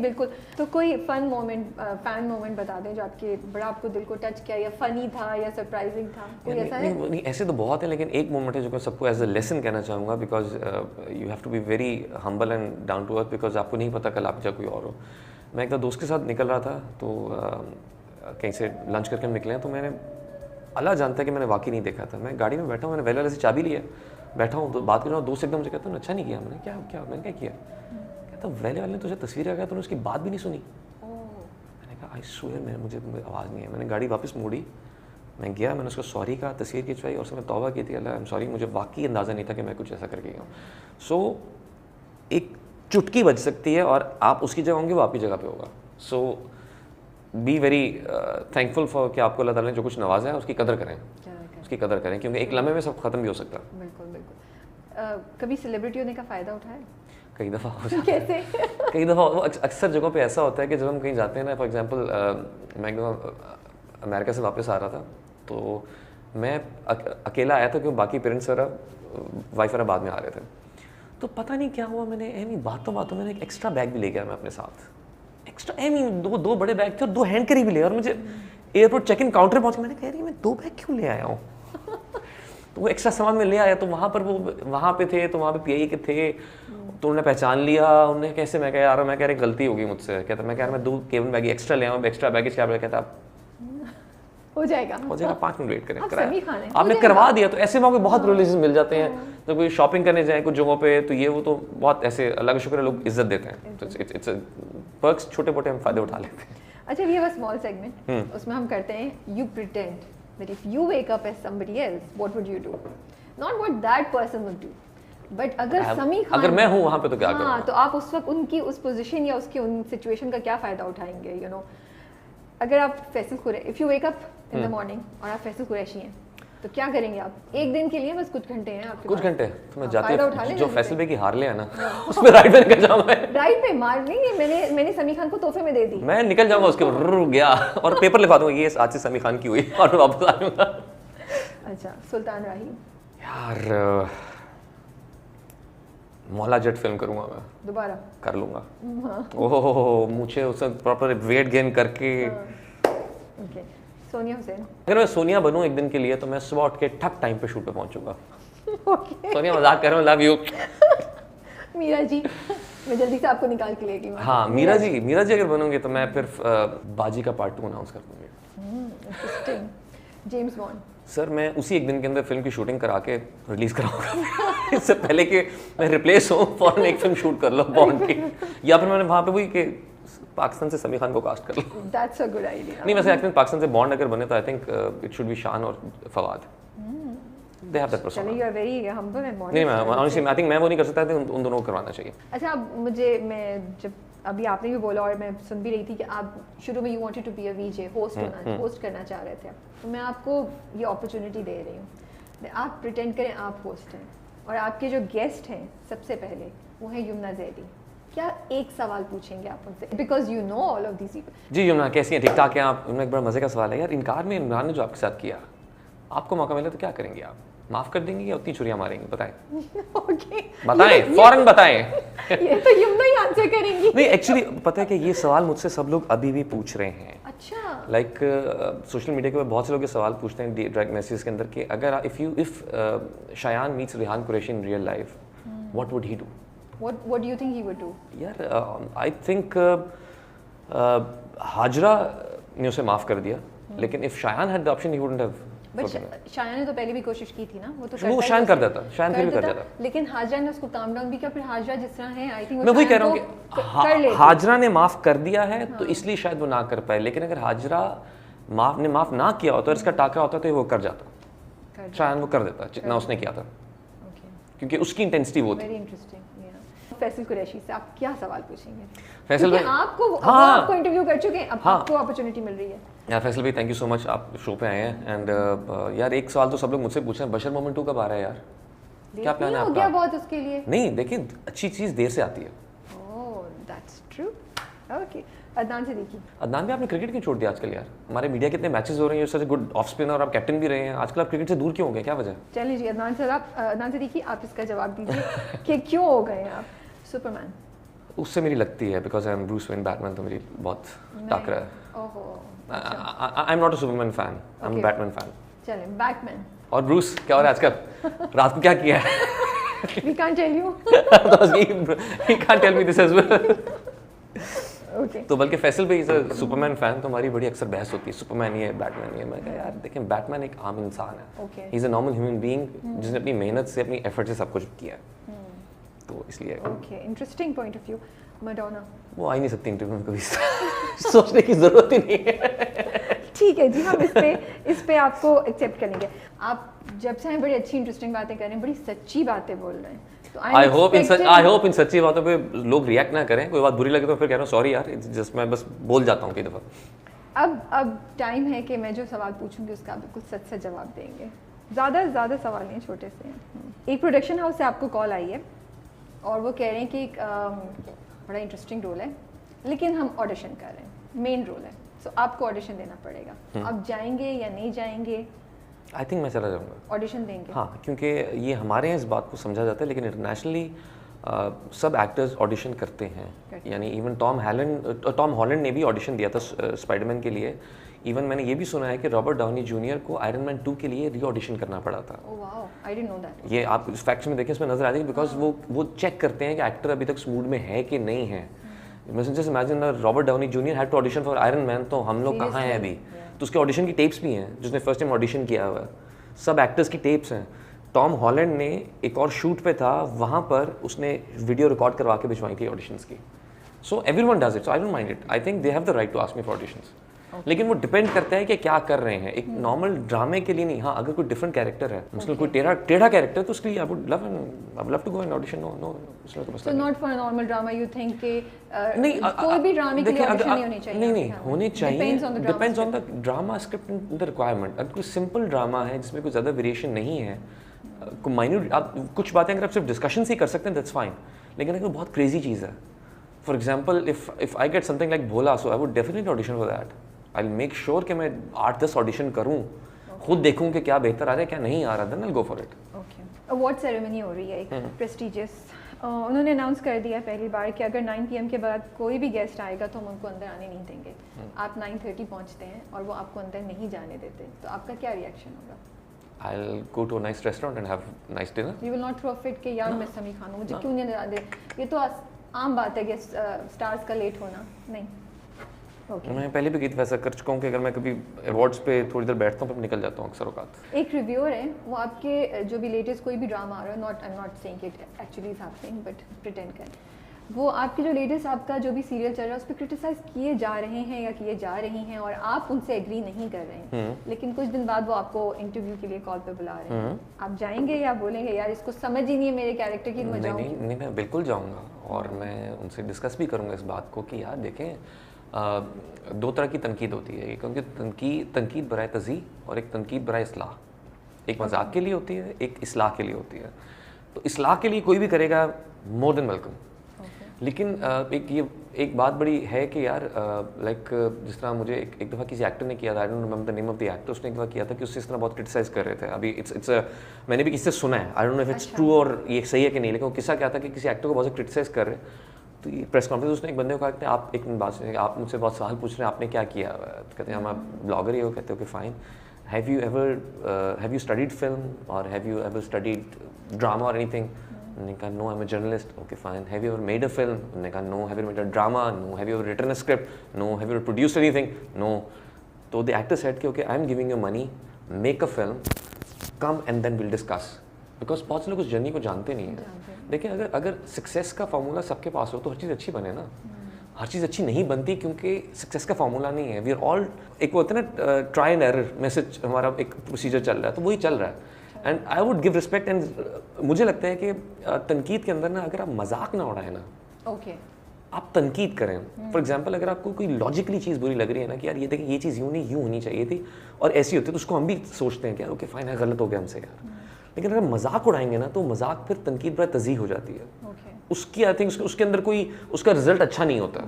बिल्कुल। तो कोई फन मोमेंट, फैन मोमेंट बता दें जो आपके बड़ा आपको दिल को टच किया, या फनी था या सरप्राइजिंग था, कोई ऐसा है? नहीं, ऐसे तो बहुत है, लेकिन एक मोमेंट है जो मैं सबको एज अ लेसन कहना चाहूँगा, because you have to be very humble and down to earth, because आपको नहीं पता कल आप जब कोई और हो। मैं एक दोस्त के साथ निकल रहा था, तो कहीं से लंच करके हम निकले हैं, तो मैंने अल्लाह जानता है कि मैंने वाकई नहीं देखा था। मैं गाड़ी में बैठा हूँ, मैंने वैले वाले से चाबी लिया, बैठा हूँ तो बात कर रहा हूँ, दोस्त एकदम मुझे कहता हूँ अच्छा नहीं किया। मैंने क्या क्या मैंने क्या किया? कहता वैले वाले ने तुझे तस्वीर आ गया, तूने उसकी बात भी नहीं सुनी। मैंने कहा आई स्वेयर, मुझे आवाज़ नहीं है। मैंने गाड़ी वापस मोड़ी, मैं गया, मैंने उसको सॉरी कहा, तस्वीर खिंचवाई और उसने मैं तौबा की थी, अल्लाह आई एम सॉरी, मुझे वाकई अंदाज़ा नहीं था कि मैं कुछ ऐसा करके गया हूँ। सो एक चुटकी बज सकती है और आप उसकी जगह होंगे, वो आपकी जगह पे होगा। सो बी वेरी थैंकफुल फॉर कि आपको अल्लाह ताला ने जो कुछ नवाजा है उसकी कदर करें, उसकी कदर करें, क्योंकि एक लम्हे में सब खत्म भी हो सकता है। बिल्कुल बिल्कुल। कभी सेलिब्रिटी होने का फ़ायदा उठाया? कई दफ़ा हो जाता है। कैसे? कई दफ़ा अक्सर जगहों पे ऐसा होता है कि जब हम कहीं जाते हैं ना, फॉर एग्जांपल मैं एकदम अमेरिका से वापस आ रहा था, तो मैं अकेला आया था क्योंकि बाकी पेरेंट्स वगैरह वाइफ वगैरह बाद में आ रहे थे। तो पता नहीं क्या हुआ, मैंने बातों मैंने एक एक्स्ट्रा बैग भी ले गया मैं अपने साथ, एक्स्ट्रा दो बड़े बैग थे और 2 हैंड कैरी भी ले, और मुझे एयरपोर्ट चेक इन काउंटर पहुँच, मैंने कह रही मैं 2 बैग क्यों ले आया हूँ। तो वो एक्स्ट्रा सामान में ले आया, तो वहाँ पर वो वहाँ पे थे, तो वहाँ पे पीआई के थे, तो उन्होंने पहचान लिया। उन्हें कैसे, मैं कह यार, मैं कह रही गलती होगी मुझसे। कहता मैं कह रहा मैं 2 केबल बैग एक्स्ट्रा ले आऊँ, एक्स्ट्रा बैगेज क्या? कहता हो जाएगा 5 मिनट वेट करें, आपने करवा दिया। तो ऐसे मौके बहुत रिलेशन मिल जाते हैं, तो कोई शॉपिंग करने जाए कुछ जगहों पे, तो ये वो तो बहुत ऐसे अल्लाह का शुक्र है लोग इज्जत देते हैं, तो इट्स पर्क्स, छोटे मोटे हम फायदे उठा लेते हैं। अच्छा, we have a small segment, उसमें हम करते हैं you pretend that if you wake up as somebody else what would you do, not what that person would do, but अगर समी खान, अगर मैं हूँ वहाँ पे तो क्या करूँगा? तो आप उस वक्त उनकी उस पोजीशन या उसकी उन सिचुएशन का क्या फ़ायदा उठाएंगे? यू नो, अगर आप Faisal Qureshi, if you wake up in the morning और आप फैसल कुरैशी हैं, तो क्या करेंगे आप? एक दिन के लिए, बस कुछ घंटे हैं आपके पास, कुछ घंटे, तो मैं जाती हूँ जो फैसल भाई की हार ले आना उसमें राइड पे निकल जाऊंगा। राइड पे मार नहीं, मैंने समी खान को तोहफे में दे दी, मैं निकल जाऊंगा उसके ऊपर गया और पेपर लिखवा दूंगा ये आज से समी खान की हुई, और मैं वापस आ जाऊंगा। अच्छा, सुल्तान राही? यार मौला जट फिल्म करूंगा मैं, दोबारा कर लूंगा। ओह मुझे उससे प्रॉपर वेट गेन करके। ओके, सोनिया हुसैन? अगर मैं सोनिया बनूं एक दिन के लिए, तो मैं सुबह उठ के ठक टाइम पे शूट पे पहुंचूंगा। ओके, सोनिया मजाक कर रहा हूँ, लव यू। मीरा जी? मैं जल्दी से आपको निकाल के लेगी। हाँ, मीरा जी अगर बनूंगी तो मैं फिर बाजी का पार्ट 2 अनाउंस कर दूंगी। इंटरेस्टिंग। James bond? सर मैं उसी एक दिन के अंदर फिल्म की शूटिंग करा के रिलीज कराऊंगा इससे पहले कि मैं रिप्लेस हूँ, फौरन एक फिल्म शूट कर लो बॉन्ड की, या फिर मैंने वहाँ पे वही कि पाकिस्तान से समी खान को कास्ट कर लो। That's a good idea. नहीं, वैसे एक्चुअली पाकिस्तान से बॉन्ड अगर बने तो I think it should be Shaan और Fawad, they have that person. You are very humble and moderate. नहीं, मैं ऑनेस्टली आई थिंक मैं वो नहीं कर सकता, उन दोनों को करवाना चाहिए। अच्छा, मैं जब अभी आपने भी बोला और मैं सुन भी रही थी कि आप शुरू में you wanted to be a VJ, host करना चाह रहे थे आप, तो मैं आपको ये अपॉर्चुनिटी दे रही हूँ, आप प्रिटेंड करें आप होस्ट हैं और आपके जो गेस्ट हैं सबसे पहले वो है यमुना जैदी। क्या एक सवाल पूछेंगे आप उनसे, because you know all of these people. जी यमुना, कैसी हैं? ठीक ठाक हैं आप? एक बड़ा मजे का सवाल है यार, इनकार में इमरान ने जो आपके साथ किया, आपको मौका मिले तो क्या करेंगे आप? माफ कर देंगे या उतनी छुरियां मारेंगे? बताएं। ओके, बताएं, फौरन बताएं। ये तो यमुना ही आंसर करेंगी। नहीं, एक्चुअली पता है कि ये सवाल मुझसे सब लोग अभी भी पूछ रहे हैं। अच्छा, लाइक सोशल मीडिया के ऊपर बहुत से लोग ये सवाल पूछते हैं डायरेक्ट मैसेज के अंदर कि अगर if Shayan meets Rehan Qureshi in real life, what would he do? What do you think he would do? यार आई थिंक हाजरा ने उसे माफ कर दिया, लेकिन if Shayan had the option he wouldn't have. But Shayan ने तो पहले भी कोशिश की थी ना, वो तो शायान कर देता, शायान फिर भी कर देता, लेकिन हाजरा ने उसको काम डाउन भी किया। फिर हाजरा जिस तरह है, आई थिंक मैं वही कह रहा हूँ कि हाजरा ने माफ कर दिया है तो इसलिए शायद वो ना कर पाए, लेकिन अगर हाजरा ने माफ ना किया होता और इसका टाका होता तो वो कर जाता, शायद वो कर देता जितना उसने किया था, क्योंकि उसकी इंटेंसिटी वो थी। Very interesting. फैसल कुरैशी से आप क्या सवाल पूछेंगे? फैसल भाई आपको इंटरव्यू कर चुके हैं, अब आपको अपॉर्चुनिटी मिल रही है। यार फैसल भाई, थैंक यू सो मच, आप शो पे आए हैं। एंड यार एक सवाल तो सब लोग मुझसे पूछ रहे हैं, बशर मोमेंट 2 कब आ रहा है यार? क्या प्लान है आपका? बहुत उसके लिए नहीं, देखिए अच्छी चीज देर से आती है। Oh that's true. Okay, Adnan Siddiqui? Adnan भी आपने क्रिकेट क्यों छोड़ दिया आजकल यार? हमारे मीडिया कितने मैचेस हो रहे हैं, सच गुड ऑफ स्पिनर और आप कैप्टन भी रहे हैं, आजकल आप क्रिकेट से दूर क्यों हो गए, क्या वजह? चलिए जी, अदनान सिद्दीकी आप इसका जवाब दीजिए कि क्यों हो गए आप? सुपरमैन? उससे मेरी लगती है because I am Bruce Wayne Batman, तो मेरी बहुत टाकरा है। I am not a Superman fan, I am Batman fan. चलें, बैटमैन और ब्रूस क्या हो रहा है आजकल? रात को क्या किया है? We can't tell you. He can't tell me this as well. Okay. तो बल्कि फैसल भाई इज अ सुपरमैन फैन, तो हमारी बड़ी अक्सर बहस होती है सुपरमैन ये है बैटमैन ये है। मैं कहा यार देखें, बैटमैन एक आम इंसान है, he is a normal human being जिसने अपनी मेहनत से अपनी एफर्ट से सब कुछ किया है, तो इसलिए okay, interesting point of view. Madonna वो आ ही नहीं सकती इंटरव्यू में कभी, सोचने की जरूरत ही नहीं है। ठीक है जी, हम इस पे आपको एक्सेप्ट करेंगे। आप जब से बड़ी अच्छी इंटरेस्टिंग बातें कर रहे हैं, बड़ी सच्ची बातें बोल रहे हैं, तो आई होप इन सच्ची बातों पे लोग रिएक्ट ना करें। कोई बात बुरी लगे तो फिर कह रहा हूँ सॉरी यार, जस्ट मैं बस बोल जाता हूँ कई दफ़ा। अब टाइम है कि मैं जो सवाल पूछूंगी उसका बिल्कुल सच से जवाब देंगे। ज़्यादा सवाल नहीं, छोटे से हैं। एक प्रोडक्शन हाउस से आपको कॉल आई है और वो कह रहे हैं कि एक बड़ा इंटरेस्टिंग रोल है, लेकिन हम ऑडिशन कर रहे हैं, मेन रोल है, सो आपको ऑडिशन देना पड़ेगा। आप जाएंगे या नहीं जाएंगे? आई थिंक मैं चला जाऊँगा, ऑडिशन देंगे। हाँ, क्योंकि ये हमारे यहाँ इस बात को समझा जाता है, लेकिन इंटरनेशनली सब एक्टर्स ऑडिशन करते हैं। यानी इवन टॉम हॉलैंड ने भी ऑडिशन दिया था स्पाइडरमैन के लिए। इवन मैंने ये भी सुना है कि रॉबर्ट डाउनी जूनियर को आयरन मैन 2 के लिए री ऑडिशन करना पड़ा था। Oh wow, I didn't know that. ये आप इस फैक्ट्स में देखें, इसमें नजर आ जाएगी, बिकॉज वो चेक करते हैं कि एक्टर अभी तक इस मूड में है कि नहीं है। Just imagine Robert Downey Junior had to audition for Iron Man, तो हम लोग कहाँ हैं अभी? तो उसके ऑडिशन की टेप्स भी हैं, जिसने फर्स्ट टाइम ऑडिशन किया हुआ है, सब एक्टर्स की टेप्स हैं। टॉम हॉलैंड ने एक और शूट पे था, वहाँ पर उसने वीडियो रिकॉर्ड करवा के भिजवाई थी ऑडिशंस की। So everyone does it, so I don't mind it. I think they have the right to ask me for auditions, लेकिन वो डिपेंड करता है कि क्या कर रहे हैं। एक नॉर्मल ड्रामे के लिए नहीं, हाँ अगर कोई डिफरेंट कैरेक्टर है, मुझे कोई टेढ़ा कैरेक्टर, तो उसके लिए I would love to go and audition. No so not for a normal drama you think कि नहीं, कोई भी ड्रामे के लिए ऑडिशन नहीं होनी चाहिए? नहीं होनी चाहिए, depends on the drama script and the requirement. अगर कोई सिंपल ड्रामा है जिसमें कोई ज़्यादा वेरिएशन नहीं है, माइन्यूट आप कुछ बातें अगर आप सिर्फ डिस्कशन से ही कर सकते हैं, दैट्स फाइन। लेकिन अगर बहुत क्रेजी चीज़ है, for example if I get something like Bhola, so I would definitely audition for that. I will make sure कि मैं 8-10 ऑडिशन करूँ, खुद देखूँ कि क्या बेहतर आ रहा है क्या नहीं आ रहा, then I will go for it. Okay, award ceremony हो रही है एक प्रेस्टिजियस, उन्होंने अनाउंस कर दिया पहली बार कि अगर 9 PM के बाद कोई भी गेस्ट आएगा तो हम उनको अंदर आने नहीं देंगे। आप 9:30 पहुंचते हैं और वो आपको अंदर नहीं जाने देते, तो आपका क्या रिएक्शन होगा? I'll go to a nice restaurant and have nice dinner. You will not throw a fit कि यार मैं समी खान हूँ, मुझे क्यों नहीं अंदर दे? ये तो आम बात है कि स्टार्स का लेट होना। नहीं, Okay. मैं पहले भी गीत वैसा कर चुका हूँ कि अगर मैं कभी अवार्ड्स पे थोड़ी देर बैठता हूँ, फिर निकल जाता हूँ अक्सर औकात। एक रिव्यूअर है, वो आपके जो भी लेटेस्ट कोई भी ड्रामा आ रहा है, I am not saying it actually is happening but pretend करें, वो आपके जो लेटेस्ट आपका जो भी सीरियल चल रहा है उस पर क्रिटिसाइज किए जा रहे हैं या किए जा रही हैं और आप उनसे एग्री नहीं कर रहे हैं, लेकिन कुछ दिन बाद वो आपको इंटरव्यू के लिए कॉल पे बुला रहे हैं, आप जाएंगे या बोलेंगे यार इसको समझ ही नहीं है मेरे कैरेक्टर की, मैं जाऊँ? नहीं, मैं बिल्कुल जाऊँगा और मैं उनसे डिस्कस भी करूँगा इस बात को कि यार देखें, 2 तरह की तनकीद होती है, क्योंकि तनकीद बराए तज़ी और एक तनकीद बराए इस्लाह। एक मजाक के लिए होती है, एक इस्लाह के लिए होती है। तो इस्लाह के लिए कोई भी करेगा, मोर देन वेलकम। लेकिन एक बात बड़ी है कि यार लाइक जिस तरह मुझे एक दफ़ा किसी एक्टर ने किया था, I don't remember the name of the actor, उसने एक दफ़ा किया था कि उससे इस तरह बहुत क्रिटिसाइज कर रहे थे। अभी इट्स मैंने भी किसी से सुना है, I don't know if it's true और ये सही है कि नहीं, लेकिन वो किस्सा क्या था कि किसी एक्टर को बहुत क्रिटिसाइज कर रहे, तो ये प्रेस कॉन्फ्रेंस उसने एक बंदे को कहा कि आप एक बात सुनिए, आप मुझसे बहुत सवाल पूछ रहे हैं, आपने क्या किया? तो कहते हैं हम आप ब्लॉगर ही हो, कहते हो कि fine, have you studied film और have you ever studied drama और एनीथिंग? उन्होंने कहा no, I am a journalist. Okay fine, have you ever made a film? उन्होंने कहा no. Have you made a drama? No. Have you ever written a script? No. Have you ever produced anything? No. तो the actor said कि okay I am giving you money, make a film, come and then will discuss. Because बहुत से लोग उस journey को जानते नहीं हैं। देखिए अगर सक्सेस का फार्मूला सबके पास हो तो हर चीज़ अच्छी बने ना। हर चीज़ अच्छी नहीं बनती क्योंकि सक्सेस का फार्मूला नहीं है। वी आर ऑल, एक वो होता है ना ट्राई एंड एरर मैसेज, हमारा एक प्रोसीजर चल रहा है, तो वही चल रहा है। And I would give respect and मुझे लगता है कि तनकीद के अंदर ना अगर आप मजाक ना उड़ाएं ना, ओके, आप तनकीद करें। फॉर एग्जाम्पल अगर आपको कोई लॉजिकली चीज़ बुरी लग रही है ना कि यार ये देखें ये चीज़ यूँ नहीं यूँ होनी चाहिए थी और ऐसी होती है, तो उसको हम भी सोचते हैं कि यार ओके फाइन है, गलत हो गया हमसे यार। लेकिन अगर मजाक उड़ाएंगे ना तो मजाक फिर तनकीद पर तज़ीह हो जाती है। उसकी आई थिंक उसके अंदर कोई उसका रिजल्ट अच्छा नहीं होता,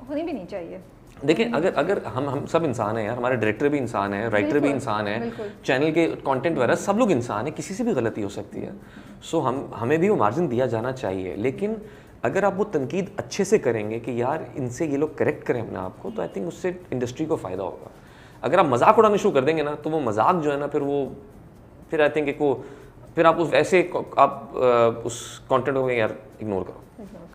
होनी भी नहीं चाहिए। देखिए अगर हम सब इंसान हैं यार, हमारे डायरेक्टर भी इंसान है, राइटर भी इंसान है, चैनल के कंटेंट वगैरह सब लोग इंसान है, किसी से भी गलती हो सकती है। सो हमें भी वो मार्जिन दिया जाना चाहिए। लेकिन अगर आप वो तनकीद अच्छे से करेंगे कि यार इनसे ये लोग करेक्ट करें अपने आप को, तो आई थिंक उससे इंडस्ट्री को फ़ायदा होगा। अगर आप मजाक उड़ाना शुरू कर देंगे ना, तो वो मजाक जो है ना फिर आई थिंक फिर आप उस ऐसे आप उस कंटेंट को यार इग्नोर करो।